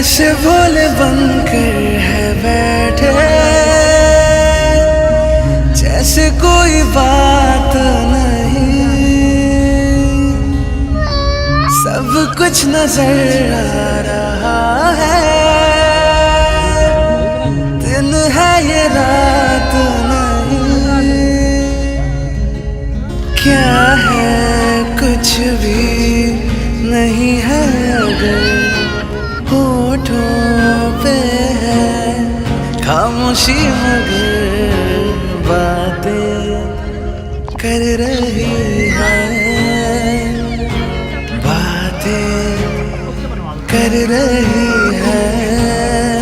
ऐसे भोले बनकर है बैठे, जैसे कोई बात नहीं। सब कुछ नजर आ रहा है, दिन है ये रात नहीं। क्या है कुछ भी नहीं है अगर होठों पे है खामोशी, मगर बातें कर रही है, बातें कर रही